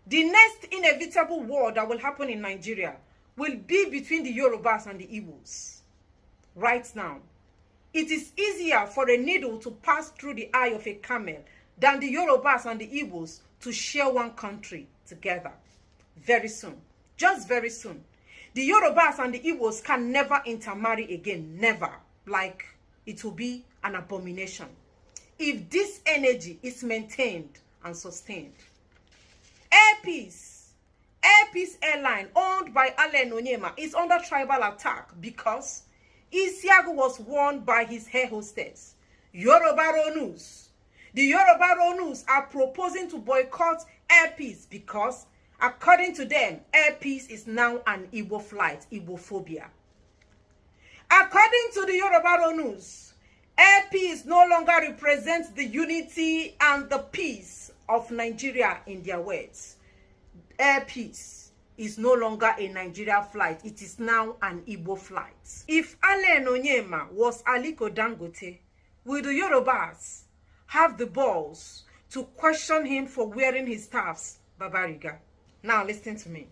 The next inevitable war that will happen in Nigeria will be between the Yorubas and the Igbos. Right now, it is easier for a needle to pass through the eye of a camel than the Yorubas and the Igbos to share one country together. Very soon, just very soon, the Yorubas and the Igbos can never intermarry again, never. Like, it will be an abomination if this energy is maintained and sustained. Air Peace Airline, owned by Allen Onyema, is under tribal attack because Isiagu was warned by his air hostess, Yoruba Ronus. The Yoruba Ronus are proposing to boycott Air Peace because, according to them, Air Peace is now an Igbo flight, igbophobia. According to the Yoruba Ronus, Air Peace no longer represents the unity and the peace of Nigeria in their words. Air Peace is no longer a Nigeria flight. It is now an Igbo flight. If Allen Onyema was Aliko Dangote, will the Yorubas have the balls to question him for wearing his staffs, Babariga? Now listen to me.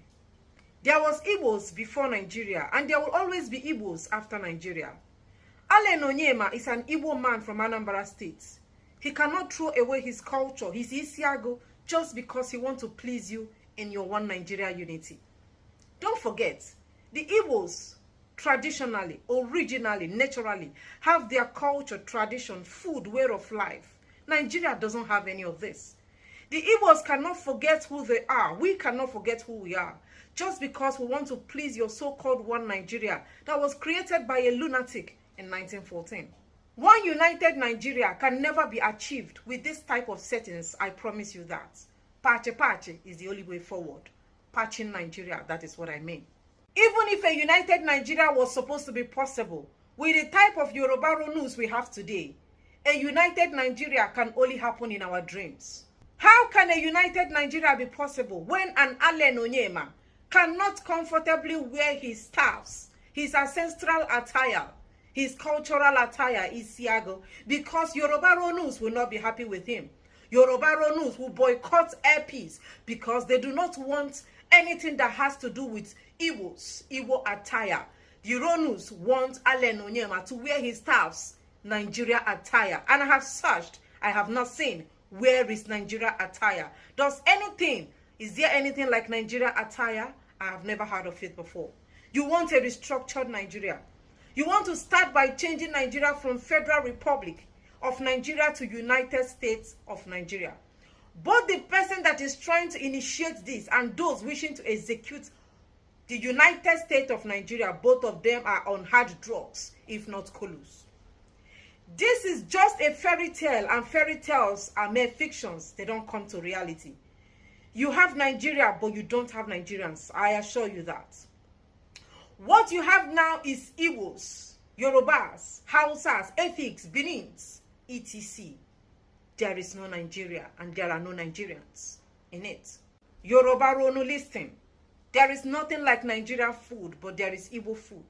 There was Igbos before Nigeria, and there will always be Igbos after Nigeria. Allen Onyema is an Igbo man from Anambra State. He cannot throw away his culture, his Isiago, just because he wants to please you in your one Nigeria unity. Don't forget, the Igbos traditionally, originally, naturally have their culture, tradition, food, way of life. Nigeria doesn't have any of this. The Igbos cannot forget who they are. We cannot forget who we are. Just because we want to please your so-called one Nigeria that was created by a lunatic in 1914. One united Nigeria can never be achieved with this type of settings, I promise you that. Pache is the only way forward. Patching Nigeria, that is what I mean. Even if a united Nigeria was supposed to be possible, with the type of Yoruba Ronus we have today, a united Nigeria can only happen in our dreams. How can a united Nigeria be possible when an Allen Onyema cannot comfortably wear his staffs, his ancestral attire, his cultural attire, Isiago, because Yoruba Ronus will not be happy with him? Yoruba Ronus will boycott Air Peace because they do not want anything that has to do with Igbos, Igbo attire. The Ronus want Allen Onyema to wear his staffs, Nigeria attire. And I have searched, I have not seen where is Nigeria attire. Is there anything like Nigeria attire? I have never heard of it before. You want a restructured Nigeria. You want to start by changing Nigeria from Federal Republic of Nigeria to United States of Nigeria. Both the person that is trying to initiate this and those wishing to execute the United States of Nigeria, both of them are on hard drugs, if not colus. This is just a fairy tale, and fairy tales are mere fictions. They don't come to reality. You have Nigeria, but you don't have Nigerians. I assure you that. What you have now is Igbos, Yorubas, Hausas, Ethics, Benins, etc. There is no Nigeria, and there are no Nigerians in it. Yoruba Ronu, listen. There is nothing like Nigeria food, but there is Igbo food.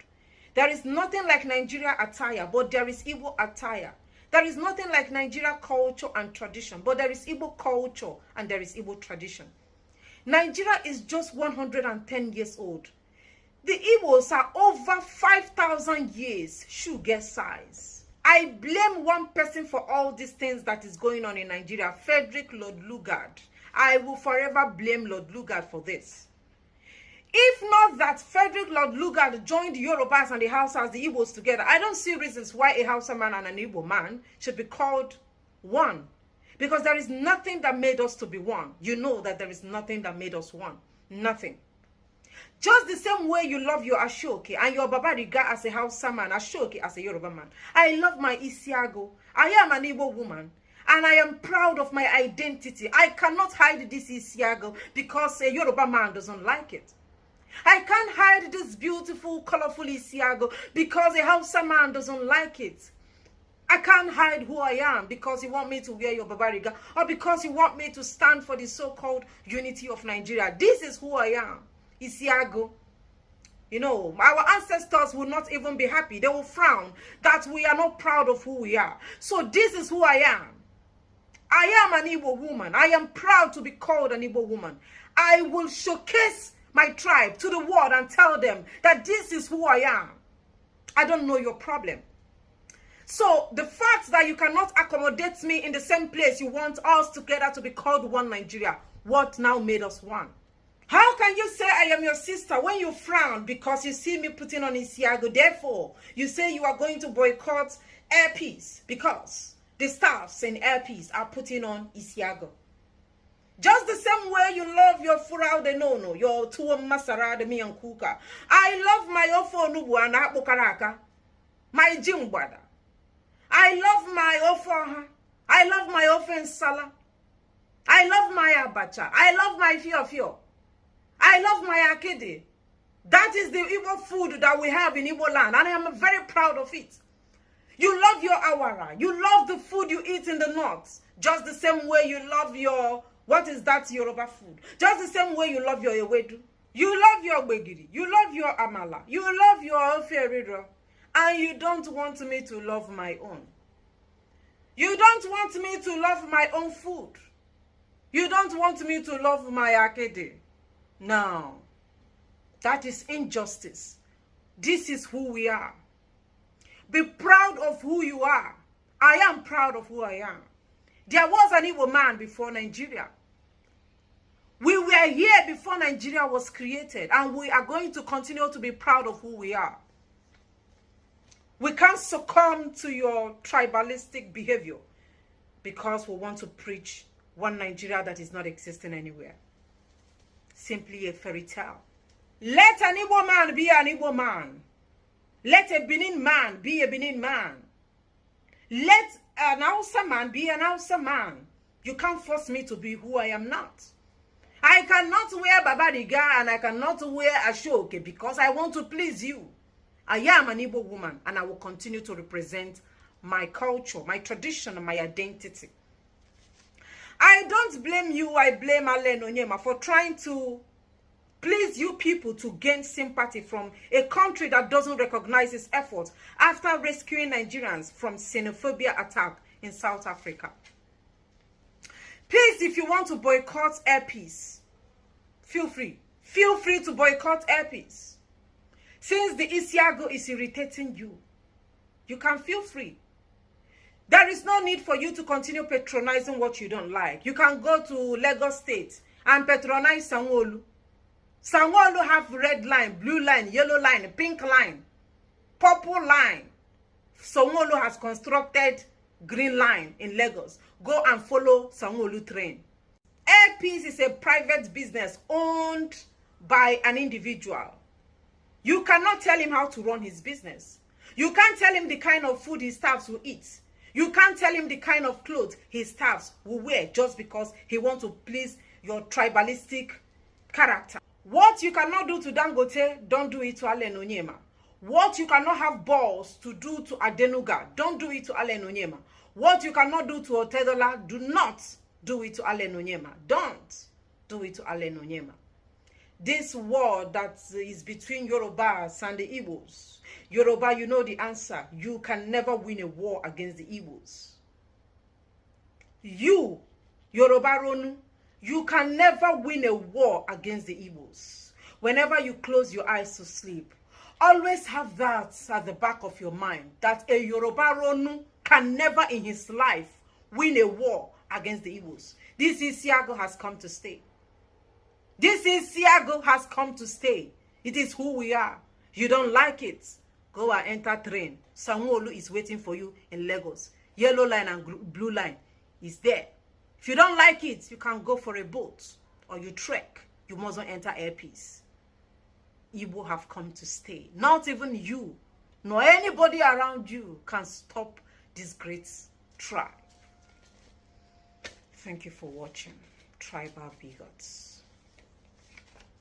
There is nothing like Nigeria attire, but there is Igbo attire. There is nothing like Nigeria culture and tradition, but there is Igbo culture and there is Igbo tradition. Nigeria is just 110 years old. The Igbos are over 5,000 years sugar size. I blame one person for all these things that is going on in Nigeria, Frederick Lord Lugard. I will forever blame Lord Lugard for this. If not that Frederick Lord Lugard joined the Yorubas and the Hausas, the Igbos together, I don't see reasons why a Hausa man and an Igbo man should be called one. Because there is nothing that made us to be one. You know that there is nothing that made us one. Nothing. Just the same way you love your Ashoke and your Babariga as a Hausa man, Ashoke as a Yoruba man. I love my Isiago. I am an Igbo woman. And I am proud of my identity. I cannot hide this Isiago because a Yoruba man doesn't like it. I can't hide this beautiful, colorful Isiago because a Hausa man doesn't like it. I can't hide who I am because you want me to wear your Babariga or because you want me to stand for the so-called unity of Nigeria. This is who I am, Isiago. You know, our ancestors will not even be happy. They will frown that we are not proud of who we are. So this is who I am. I am an Igbo woman. I am proud to be called an Igbo woman. I will showcase my tribe to the world and tell them that this is who I am. I don't know your problem. So the fact that you cannot accommodate me in the same place you want us together to be called one Nigeria, what now made us one? How can you say I am your sister when you frown because you see me putting on Isiago? Therefore, you say you are going to boycott Airpeace because the staffs in Airpeace are putting on Isiago. Just the same way you love your furau de nono, your tuwo masara de miyan kuka. I love my ofo nubu and akbukaraka, my jimbwada. I love my ofo. I love my ofen sala. I love my abacha. I love my fio. I love my akede. That is the Igbo food that we have in Igbo land, and I am very proud of it. You love your awara. You love the food you eat in the north, just the same way you love your, what is that Yoruba food? Just the same way you love your ewedu. You love your begiri. You love your amala. You love your ofe, and you don't want me to love my own. You don't want me to love my own food. You don't want me to love my akede. No, that is injustice. This is who we are. Be proud of who you are. I am proud of who I am. There was an Igbo man before Nigeria. We were here before Nigeria was created, and we are going to continue to be proud of who we are. We can't succumb to your tribalistic behavior because we want to preach one Nigeria that is not existing anywhere. Simply a fairy tale. Let an Igbo man be an Igbo man. Let a Benin man be a Benin man. Let an Hausa man be an Hausa man. You can't force me to be who I am not. I cannot wear Babadiga and I cannot wear Ashoke because I want to please you. I am an Igbo woman and I will continue to represent my culture, my tradition, and my identity. I don't blame you, I blame Allen Onyema for trying to please you people to gain sympathy from a country that doesn't recognize its efforts after rescuing Nigerians from xenophobia attack in South Africa. Please, if you want to boycott Airpeace, feel free. Feel free to boycott Airpeace. Since the Isiago is irritating you, you can feel free. There is no need for you to continue patronizing what you don't like. You can go to Lagos State and patronize Sanwo-Olu. Sanwo-Olu have red line, blue line, yellow line, pink line, purple line. Sanwo-Olu has constructed green line in Lagos. Go and follow Sanwo-Olu train. Airpeace is a private business owned by an individual. You cannot tell him how to run his business. You can't tell him the kind of food his staffs will eat. You can't tell him the kind of clothes his staffs will wear just because he wants to please your tribalistic character. What you cannot do to Dangote, don't do it to Allen Onyema. What you cannot have balls to do to Adenuga, don't do it to Allen Onyema. What you cannot do to Otedola, do not do it to Allen Onyema. Don't do it to Allen Onyema. This war that is between Yorubas and the Igbos. Yoruba, you know the answer. You can never win a war against the Igbos. You, Yoruba ronu, you can never win a war against the Igbos. Whenever you close your eyes to sleep, always have that at the back of your mind, that a Yoruba ronu can never in his life win a war against the Igbos. This Isiago has come to stay. This Isiago has come to stay. It is who we are. You don't like it, go and enter train. Sanwo-Olu is waiting for you in Lagos. Yellow line and blue line is there. If you don't like it, you can go for a boat or you trek. You mustn't enter Airpeace. Igbo have come to stay. Not even you, nor anybody around you can stop this great tribe. Thank you for watching. Tribal Bigots.